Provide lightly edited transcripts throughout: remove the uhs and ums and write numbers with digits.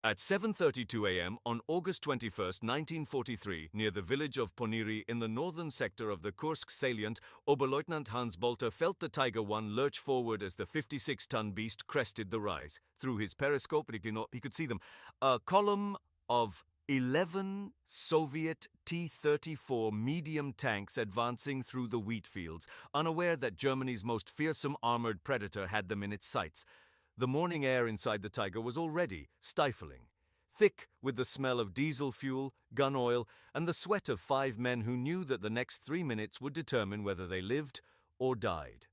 At 7:32 a.m. on August 21, 1943, near the village of Poniri in the northern sector of the Kursk salient, Oberleutnant Hans Bolter felt the Tiger I lurch forward as the 56-ton beast crested the rise. Through his periscope, he could see them. A column of 11 Soviet T-34 medium tanks advancing through the wheat fields, unaware that Germany's most fearsome armored predator had them in its sights. The morning air inside the Tiger was already stifling, thick with the smell of diesel fuel, gun oil, and the sweat of 5 men who knew that the next 3 minutes would determine whether they lived or died.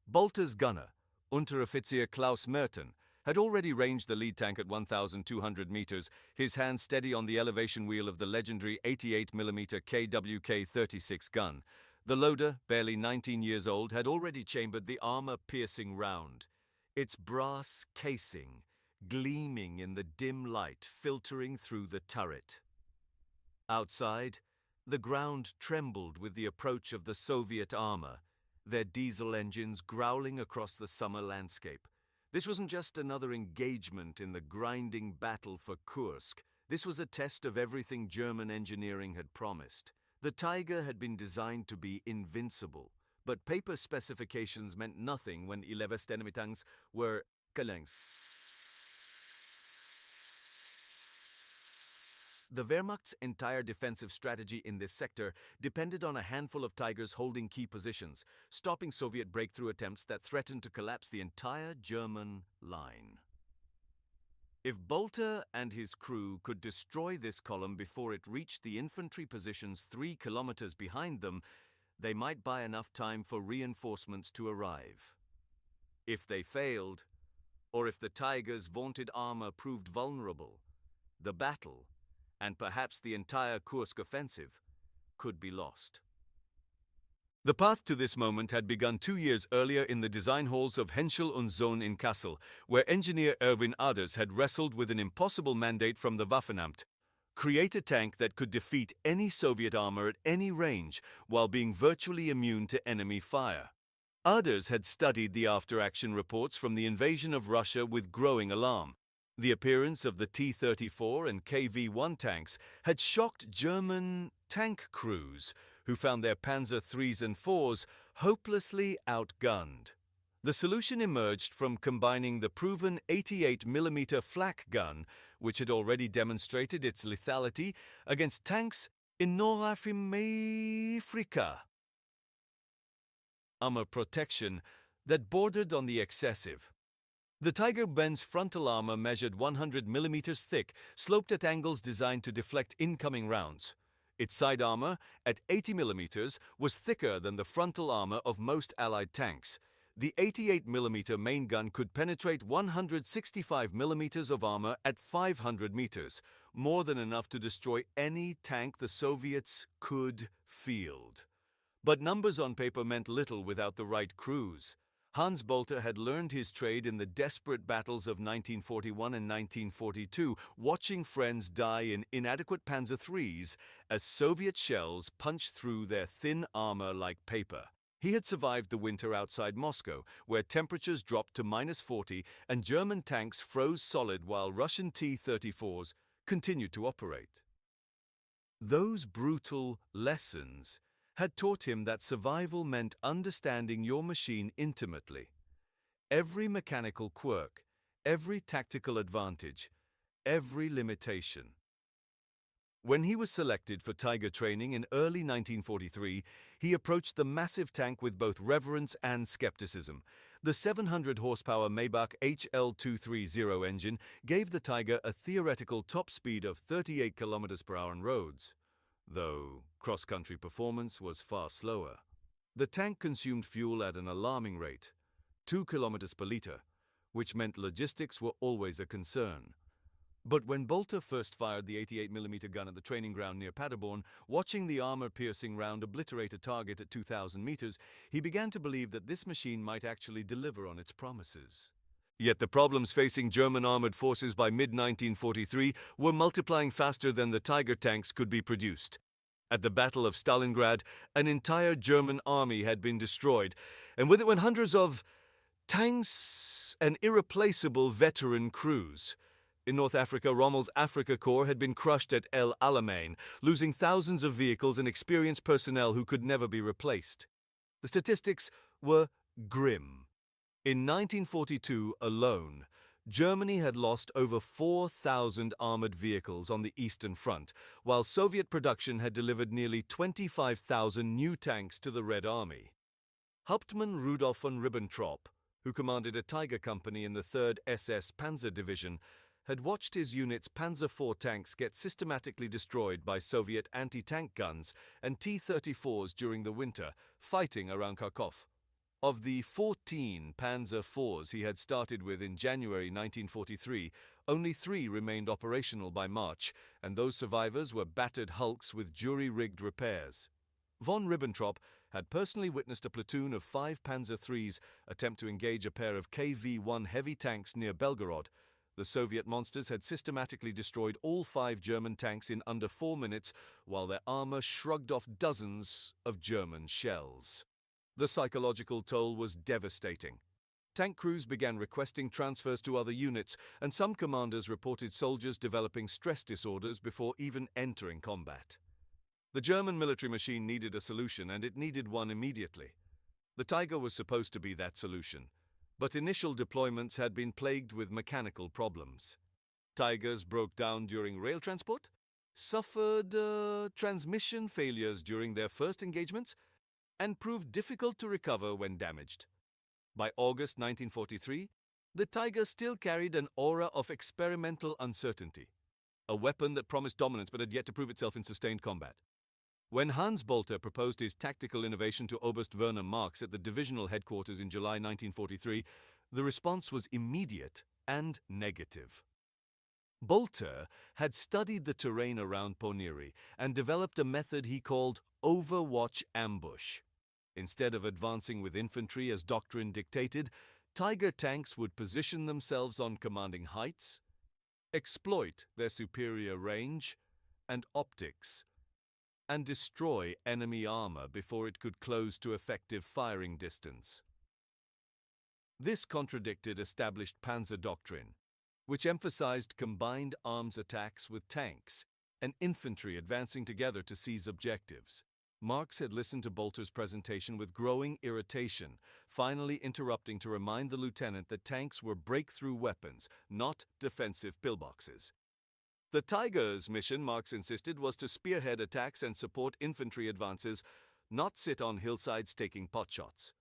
Bolter's gunner, Unteroffizier Klaus Merten, had already ranged the lead tank at 1,200 meters, his hand steady on the elevation wheel of the legendary 88mm KWK-36 gun. The loader, barely 19 years old, had already chambered the armor-piercing round, its brass casing gleaming in the dim light filtering through the turret. Outside, the ground trembled with the approach of the Soviet armor, their diesel engines growling across the summer landscape. This wasn't just another engagement in the grinding battle for Kursk. This was a test of everything German engineering had promised. The Tiger had been designed to be invincible, but paper specifications meant nothing when 11 tanks were The Wehrmacht's entire defensive strategy in this sector depended on a handful of Tigers holding key positions, stopping Soviet breakthrough attempts that threatened to collapse the entire German line. If Bolter and his crew could destroy this column before it reached the infantry positions 3 kilometers behind them, they might buy enough time for reinforcements to arrive. If they failed, or if the Tiger's vaunted armor proved vulnerable, the battle, and perhaps the entire Kursk offensive, could be lost. The path to this moment had begun 2 years earlier in the design halls of Henschel und Sohn in Kassel, where engineer Erwin Aders had wrestled with an impossible mandate from the Waffenamt: create a tank that could defeat any Soviet armor at any range while being virtually immune to enemy fire. Aders had studied the after-action reports from the invasion of Russia with growing alarm. The appearance of the T-34 and KV-1 tanks had shocked German tank crews, who found their Panzer IIIs and IVs hopelessly outgunned. The solution emerged from combining the proven 88mm flak gun, which had already demonstrated its lethality, against tanks in North Africa. Armor protection that bordered on the excessive. The Tiger Ben's frontal armor measured 100 millimeters thick, sloped at angles designed to deflect incoming rounds. Its side armor, at 80 millimeters, was thicker than the frontal armor of most Allied tanks. The 88mm main gun could penetrate 165 millimeters of armor at 500 meters, more than enough to destroy any tank the Soviets could field. But numbers on paper meant little without the right crews. Hans Bolter had learned his trade in the desperate battles of 1941 and 1942, watching friends die in inadequate Panzer IIIs as Soviet shells punched through their thin armor like paper. He had survived the winter outside Moscow, where temperatures dropped to -40 and German tanks froze solid while Russian T-34s continued to operate. Those brutal lessons had taught him that survival meant understanding your machine intimately. Every mechanical quirk, every tactical advantage, every limitation. When he was selected for Tiger training in early 1943, he approached the massive tank with both reverence and skepticism. The 700-horsepower Maybach HL230 engine gave the Tiger a theoretical top speed of 38 km per hour on roads, though cross-country performance was far slower. The tank consumed fuel at an alarming rate, 2 km per liter, which meant logistics were always a concern. But when Bolter first fired the 88mm gun at the training ground near Paderborn, watching the armor-piercing round obliterate a target at 2,000 meters, he began to believe that this machine might actually deliver on its promises. Yet the problems facing German armored forces by mid-1943 were multiplying faster than the Tiger tanks could be produced. At the Battle of Stalingrad, an entire German army had been destroyed, and with it went hundreds of tanks and irreplaceable veteran crews. In North Africa, Rommel's Afrika Korps had been crushed at El Alamein, losing thousands of vehicles and experienced personnel who could never be replaced. The statistics were grim. In 1942 alone, Germany had lost over 4,000 armored vehicles on the Eastern Front, while Soviet production had delivered nearly 25,000 new tanks to the Red Army. Hauptmann Rudolf von Ribbentrop, who commanded a Tiger company in the 3rd SS Panzer Division, had watched his unit's Panzer IV tanks get systematically destroyed by Soviet anti-tank guns and T-34s during the winter, fighting around Kharkov. Of the 14 Panzer IVs he had started with in January 1943, only 3 remained operational by March, and those survivors were battered hulks with jury-rigged repairs. Von Ribbentrop had personally witnessed a platoon of 5 Panzer IIIs attempt to engage a pair of KV-1 heavy tanks near Belgorod. The Soviet monsters had systematically destroyed all 5 German tanks in under 4 minutes, while their armor shrugged off dozens of German shells. The psychological toll was devastating. Tank crews began requesting transfers to other units, and some commanders reported soldiers developing stress disorders before even entering combat. The German military machine needed a solution, and it needed one immediately. The Tiger was supposed to be that solution, but initial deployments had been plagued with mechanical problems. Tigers broke down during rail transport, suffered transmission failures during their first engagements, and proved difficult to recover when damaged. By August 1943, the Tiger still carried an aura of experimental uncertainty, a weapon that promised dominance but had yet to prove itself in sustained combat. When Hans Bolter proposed his tactical innovation to Oberst Werner Marx at the divisional headquarters in July 1943, the response was immediate and negative. Bolter had studied the terrain around Poniri and developed a method he called Overwatch ambush. Instead of advancing with infantry as doctrine dictated, Tiger tanks would position themselves on commanding heights, exploit their superior range and optics, and destroy enemy armor before it could close to effective firing distance. This contradicted established Panzer doctrine, which emphasized combined arms attacks with tanks and infantry advancing together to seize objectives. Marx had listened to Bolter's presentation with growing irritation, finally interrupting to remind the lieutenant that tanks were breakthrough weapons, not defensive pillboxes. The Tiger's mission, Marx insisted, was to spearhead attacks and support infantry advances, not sit on hillsides taking potshots.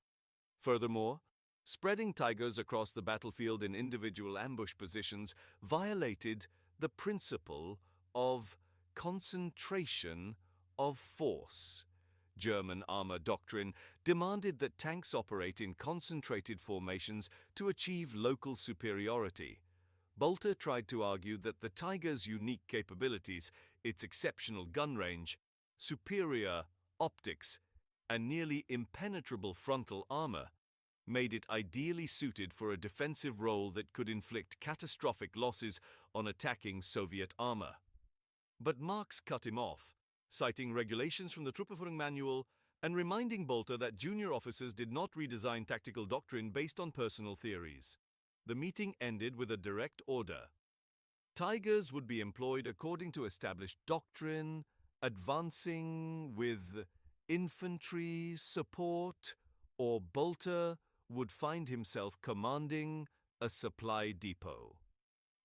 Furthermore, spreading Tigers across the battlefield in individual ambush positions violated the principle of concentration of force. German armor doctrine demanded that tanks operate in concentrated formations to achieve local superiority. Bolter tried to argue that the Tiger's unique capabilities, its exceptional gun range, superior optics, and nearly impenetrable frontal armor made it ideally suited for a defensive role that could inflict catastrophic losses on attacking Soviet armor. But Marx cut him off, citing regulations from the Truppenführung Manual and reminding Bolter that junior officers did not redesign tactical doctrine based on personal theories. The meeting ended with a direct order. Tigers would be employed according to established doctrine, advancing with infantry support, or Bolter would find himself commanding a supply depot.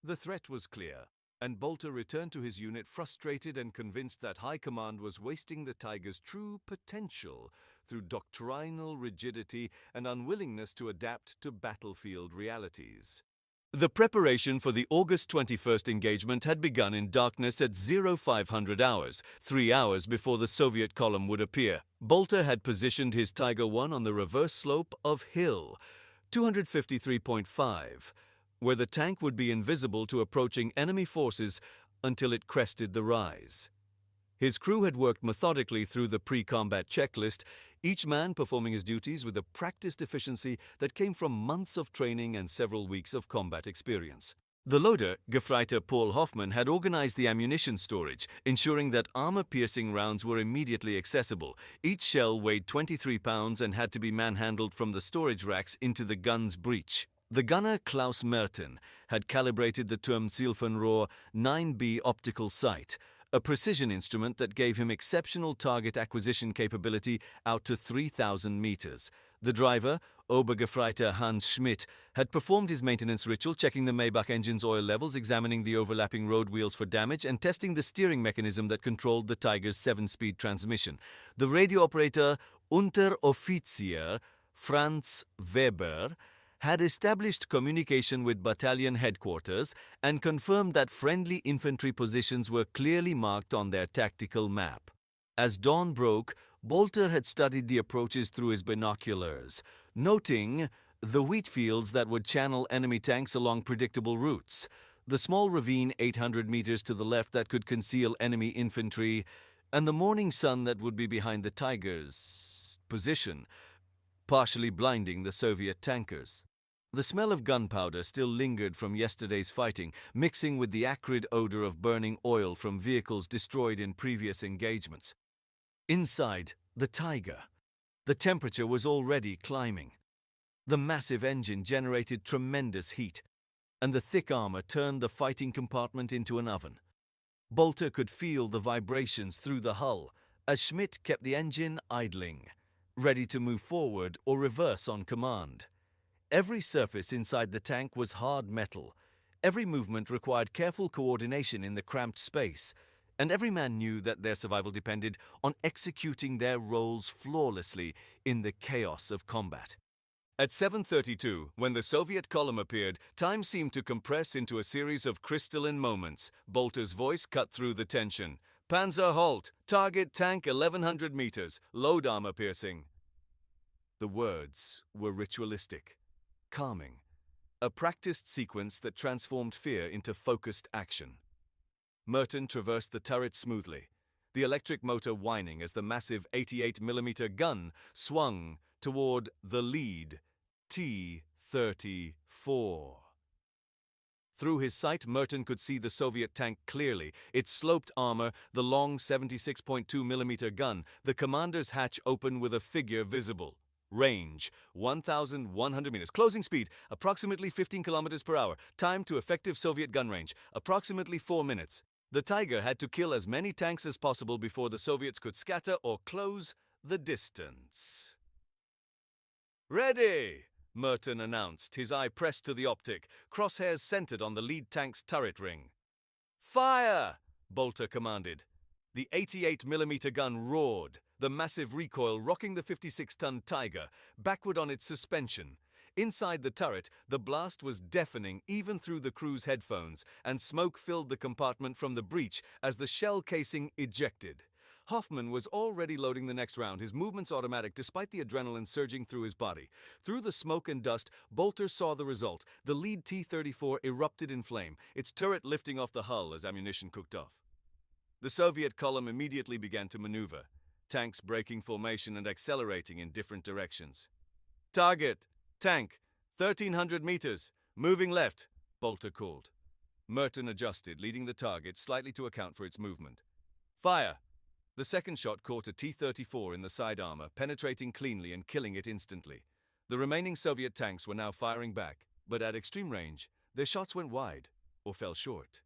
The threat was clear, and Bolter returned to his unit frustrated and convinced that High Command was wasting the Tiger's true potential through doctrinal rigidity and unwillingness to adapt to battlefield realities. The preparation for the August 21st engagement had begun in darkness at 0500 hours, 3 hours before the Soviet column would appear. Bolter had positioned his Tiger I on the reverse slope of Hill 253.5, where the tank would be invisible to approaching enemy forces until it crested the rise. His crew had worked methodically through the pre-combat checklist, each man performing his duties with a practiced efficiency that came from months of training and several weeks of combat experience. The loader, Gefreiter Paul Hoffmann, had organized the ammunition storage, ensuring that armor-piercing rounds were immediately accessible. Each shell weighed 23 pounds and had to be manhandled from the storage racks into the gun's breech. The gunner Klaus Merton had calibrated the Turmzielfernrohr 9B optical sight, a precision instrument that gave him exceptional target acquisition capability out to 3,000 meters. The driver, Obergefreiter Hans Schmidt, had performed his maintenance ritual, checking the Maybach engine's oil levels, examining the overlapping road wheels for damage, and testing the steering mechanism that controlled the Tiger's 7-speed transmission. The radio operator, Unteroffizier Franz Weber, had established communication with battalion headquarters and confirmed that friendly infantry positions were clearly marked on their tactical map. As dawn broke, Bolter had studied the approaches through his binoculars, noting the wheat fields that would channel enemy tanks along predictable routes, the small ravine 800 meters to the left that could conceal enemy infantry, and the morning sun that would be behind the Tiger's position, partially blinding the Soviet tankers. The smell of gunpowder still lingered from yesterday's fighting, mixing with the acrid odor of burning oil from vehicles destroyed in previous engagements. Inside the Tiger, the temperature was already climbing. The massive engine generated tremendous heat, and the thick armor turned the fighting compartment into an oven. Bolter could feel the vibrations through the hull as Schmidt kept the engine idling, ready to move forward or reverse on command. Every surface inside the tank was hard metal. Every movement required careful coordination in the cramped space, and every man knew that their survival depended on executing their roles flawlessly in the chaos of combat. At 7:32, when the Soviet column appeared, time seemed to compress into a series of crystalline moments. Bolter's voice cut through the tension. "Panzer, halt! Target tank 1100 meters. Load armor piercing." The words were ritualistic, calming, a practiced sequence that transformed fear into focused action. Merton traversed the turret smoothly, the electric motor whining as the massive 88mm gun swung toward the lead T-34. Through his sight, Merton could see the Soviet tank clearly, its sloped armor, the long 76.2mm gun, the commander's hatch open with a figure visible. Range, 1,100 meters. Closing speed, approximately 15 kilometers per hour. Time to effective Soviet gun range, approximately 4 minutes. The Tiger had to kill as many tanks as possible before the Soviets could scatter or close the distance. "Ready!" Merton announced, his eye pressed to the optic, crosshairs centered on the lead tank's turret ring. "Fire!" Bolter commanded. The 88mm gun roared, the massive recoil rocking the 56-ton Tiger backward on its suspension. Inside the turret, the blast was deafening even through the crew's headphones, and smoke filled the compartment from the breech as the shell casing ejected. Hoffman was already loading the next round, his movements automatic despite the adrenaline surging through his body. Through the smoke and dust, Bolter saw the result. The lead T-34 erupted in flame, its turret lifting off the hull as ammunition cooked off. The Soviet column immediately began to maneuver, tanks breaking formation and accelerating in different directions. "Target! Tank! 1,300 meters! Moving left!" Bolter called. Merton adjusted, leading the target slightly to account for its movement. "Fire!" The second shot caught a T-34 in the side armor, penetrating cleanly and killing it instantly. The remaining Soviet tanks were now firing back, but at extreme range, their shots went wide or fell short.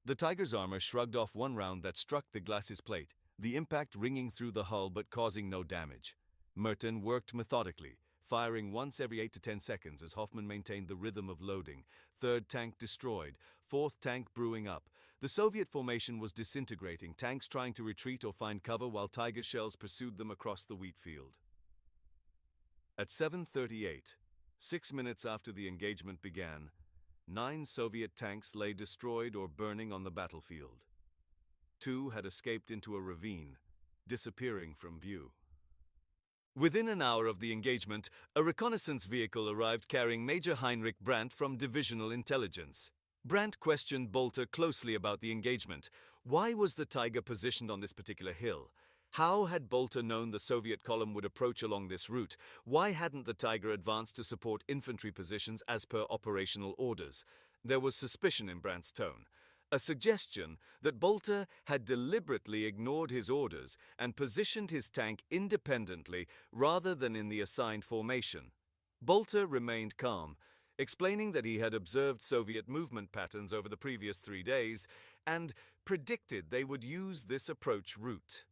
The Tiger's armor shrugged off one round that struck the glacis plate, the impact ringing through the hull but causing no damage. Merton worked methodically, firing once every 8 to 10 seconds as Hoffman maintained the rhythm of loading. Third tank destroyed, fourth tank brewing up. The Soviet formation was disintegrating, tanks trying to retreat or find cover while Tiger shells pursued them across the wheat field. At 7:38, 6 minutes after the engagement began, 9 Soviet tanks lay destroyed or burning on the battlefield. 2 had escaped into a ravine, disappearing from view. Within an hour of the engagement, a reconnaissance vehicle arrived carrying Major Heinrich Brandt from Divisional Intelligence. Brandt questioned Bolter closely about the engagement. Why was the Tiger positioned on this particular hill? How had Bolter known the Soviet column would approach along this route? Why hadn't the Tiger advanced to support infantry positions as per operational orders? There was suspicion in Brandt's tone, a suggestion that Bolter had deliberately ignored his orders and positioned his tank independently rather than in the assigned formation. Bolter remained calm. explaining that he had observed Soviet movement patterns over the previous 3 days and predicted they would use this approach route.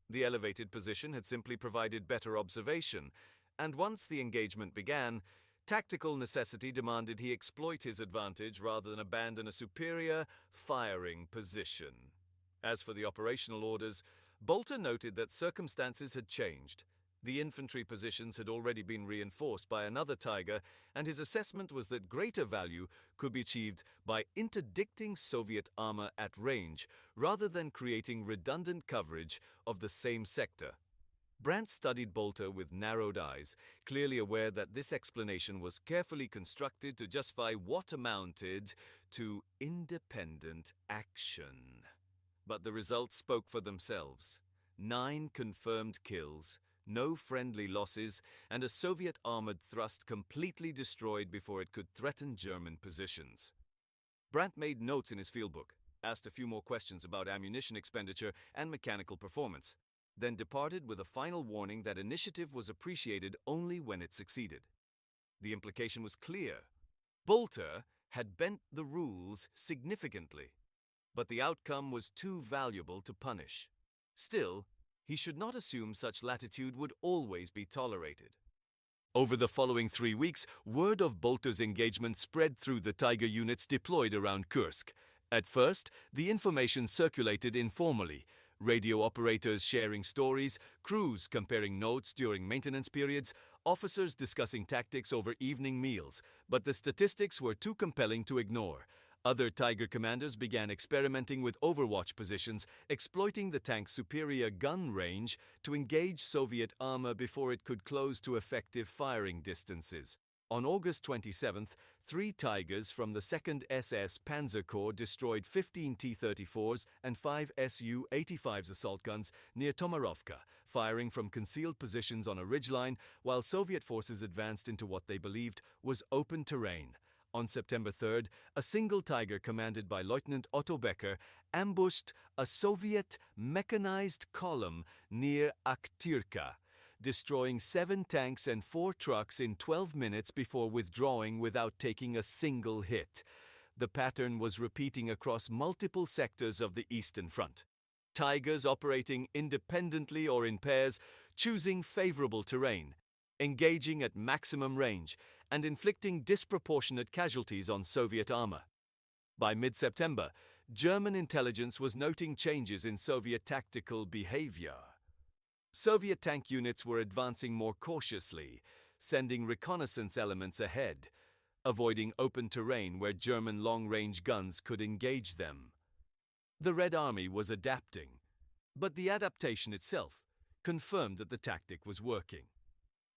The elevated position had simply provided better observation, and once the engagement began, tactical necessity demanded he exploit his advantage rather than abandon a superior firing position. As for the operational orders, Bolter noted that circumstances had changed. The infantry positions had already been reinforced by another Tiger, and his assessment was that greater value could be achieved by interdicting Soviet armor at range rather than creating redundant coverage of the same sector. Brandt studied Bolter with narrowed eyes, clearly aware that this explanation was carefully constructed to justify what amounted to independent action. But the results spoke for themselves. 9 confirmed kills, no friendly losses, and a Soviet armored thrust completely destroyed before it could threaten German positions. Brandt made notes in his fieldbook, asked a few more questions about ammunition expenditure and mechanical performance, then departed with a final warning that initiative was appreciated only when it succeeded. The implication was clear. Bolter had bent the rules significantly, but the outcome was too valuable to punish. Still, he should not assume such latitude would always be tolerated. Over the following 3 weeks, word of Bolter's engagement spread through the Tiger units deployed around Kursk. At first, the information circulated informally, radio operators sharing stories, crews comparing notes during maintenance periods, officers discussing tactics over evening meals, but the statistics were too compelling to ignore. Other Tiger commanders began experimenting with overwatch positions, exploiting the tank's superior gun range to engage Soviet armor before it could close to effective firing distances. On August 27th, 3 Tigers from the 2nd SS Panzer Corps destroyed 15 T-34s and 5 Su-85s assault guns near Tomarovka, firing from concealed positions on a ridgeline while Soviet forces advanced into what they believed was open terrain. On September 3rd, a single Tiger commanded by Lieutenant Otto Becker ambushed a Soviet mechanized column near Aktyrka, destroying 7 tanks and 4 trucks in 12 minutes before withdrawing without taking a single hit. The pattern was repeating across multiple sectors of the Eastern Front. Tigers operating independently or in pairs, choosing favorable terrain, engaging at maximum range, and inflicting disproportionate casualties on Soviet armor. By mid-September, German intelligence was noting changes in Soviet tactical behavior. Soviet tank units were advancing more cautiously, sending reconnaissance elements ahead, avoiding open terrain where German long-range guns could engage them. The Red Army was adapting, but the adaptation itself confirmed that the tactic was working.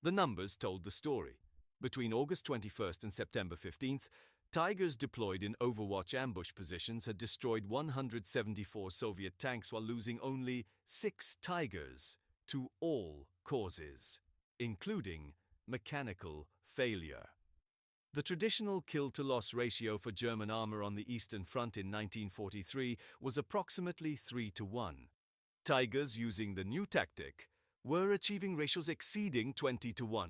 The numbers told the story. Between August 21st and September 15th, Tigers deployed in Overwatch ambush positions had destroyed 174 Soviet tanks while losing only 6 Tigers to all causes, including mechanical failure. The traditional kill-to-loss ratio for German armor on the Eastern Front in 1943 was approximately 3-1. Tigers using the new tactic were achieving ratios exceeding 20-1.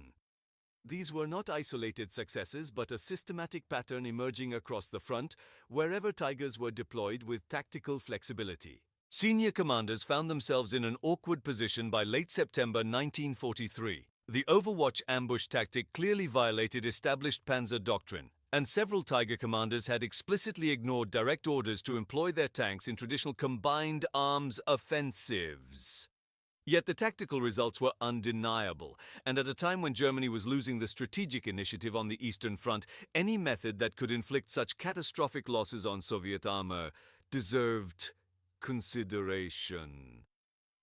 These were not isolated successes but a systematic pattern emerging across the front wherever Tigers were deployed with tactical flexibility. Senior commanders found themselves in an awkward position by late September 1943. The Overwatch ambush tactic clearly violated established Panzer doctrine, and several Tiger commanders had explicitly ignored direct orders to employ their tanks in traditional combined arms offensives. Yet the tactical results were undeniable, and at a time when Germany was losing the strategic initiative on the Eastern Front, any method that could inflict such catastrophic losses on Soviet armor deserved consideration.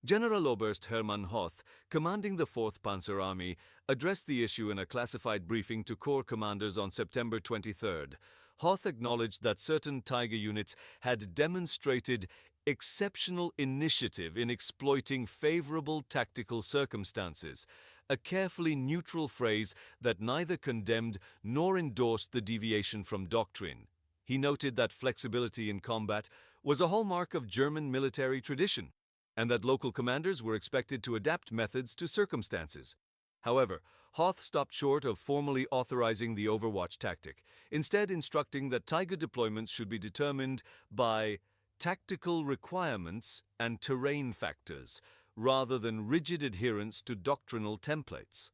General Oberst Hermann Hoth, commanding the 4th Panzer Army, addressed the issue in a classified briefing to Corps commanders on September 23rd. Hoth acknowledged that certain Tiger units had demonstrated exceptional initiative in exploiting favorable tactical circumstances, a carefully neutral phrase that neither condemned nor endorsed the deviation from doctrine. He noted that flexibility in combat was a hallmark of German military tradition, and that local commanders were expected to adapt methods to circumstances. However, Hoth stopped short of formally authorizing the Overwatch tactic, instead instructing that Tiger deployments should be determined by tactical requirements and terrain factors, rather than rigid adherence to doctrinal templates.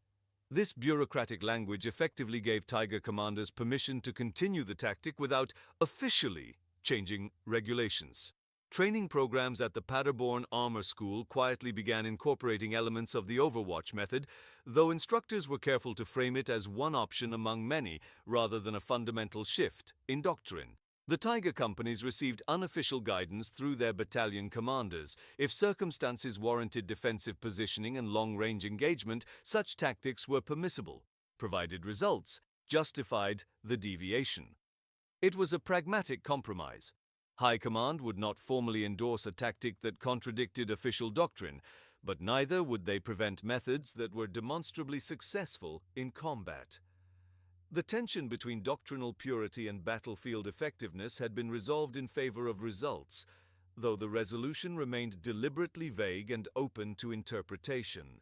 This bureaucratic language effectively gave Tiger commanders permission to continue the tactic without officially changing regulations. Training programs at the Paderborn Armor School quietly began incorporating elements of the Overwatch method, though instructors were careful to frame it as one option among many rather than a fundamental shift in doctrine. The Tiger companies received unofficial guidance through their battalion commanders. If circumstances warranted defensive positioning and long-range engagement, such tactics were permissible, provided results justified the deviation. It was a pragmatic compromise. High Command would not formally endorse a tactic that contradicted official doctrine, but neither would they prevent methods that were demonstrably successful in combat. The tension between doctrinal purity and battlefield effectiveness had been resolved in favor of results, though the resolution remained deliberately vague and open to interpretation.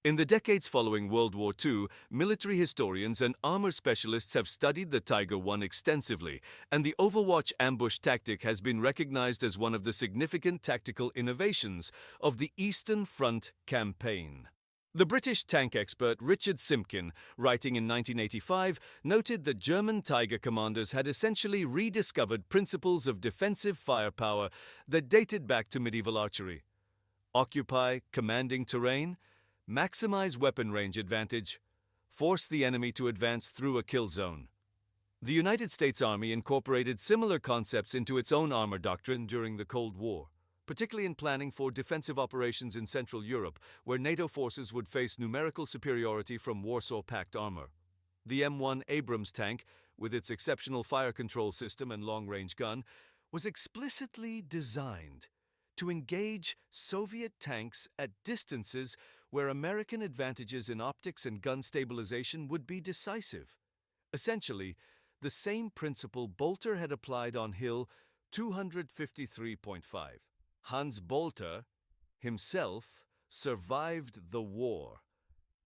In the decades following World War II, military historians and armor specialists have studied the Tiger I extensively, and the Overwatch ambush tactic has been recognized as one of the significant tactical innovations of the Eastern Front campaign. The British tank expert Richard Simpkin, writing in 1985, noted that German Tiger commanders had essentially rediscovered principles of defensive firepower that dated back to medieval archery. Occupy commanding terrain, maximize weapon range advantage, force the enemy to advance through a kill zone. The United States Army incorporated similar concepts into its own armor doctrine during the Cold War, particularly in planning for defensive operations in Central Europe, where NATO forces would face numerical superiority from Warsaw Pact armor. The M1 Abrams tank, with its exceptional fire control system and long-range gun, was explicitly designed to engage Soviet tanks at distances where American advantages in optics and gun stabilization would be decisive. Essentially, the same principle Bolter had applied on Hill 253.5. Hans Bolter himself survived the war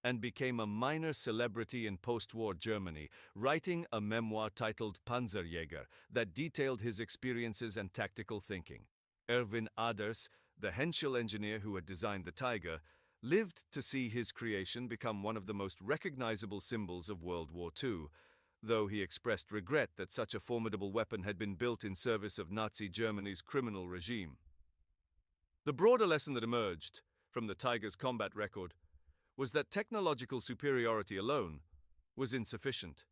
and became a minor celebrity in post-war Germany, writing a memoir titled Panzerjäger that detailed his experiences and tactical thinking. Erwin Aders, the Henschel engineer who had designed the Tiger, lived to see his creation become one of the most recognizable symbols of World War II, though he expressed regret that such a formidable weapon had been built in service of Nazi Germany's criminal regime. The broader lesson that emerged from the Tiger's combat record was that technological superiority alone was insufficient.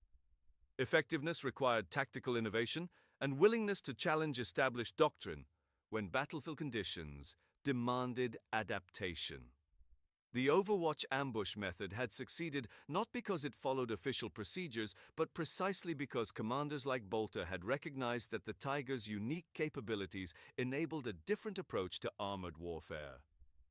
Effectiveness required tactical innovation and willingness to challenge established doctrine when battlefield conditions demanded adaptation. The Overwatch ambush method had succeeded not because it followed official procedures, but precisely because commanders like Bolter had recognized that the Tiger's unique capabilities enabled a different approach to armored warfare.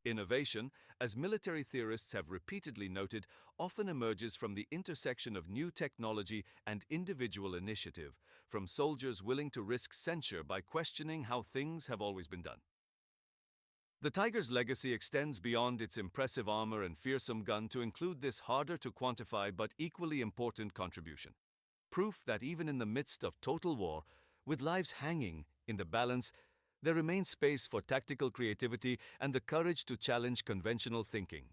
Innovation, as military theorists have repeatedly noted, often emerges from the intersection of new technology and individual initiative, from soldiers willing to risk censure by questioning how things have always been done. The Tiger's legacy extends beyond its impressive armor and fearsome gun to include this harder-to-quantify but equally important contribution. Proof that even in the midst of total war, with lives hanging in the balance, there remains space for tactical creativity and the courage to challenge conventional thinking.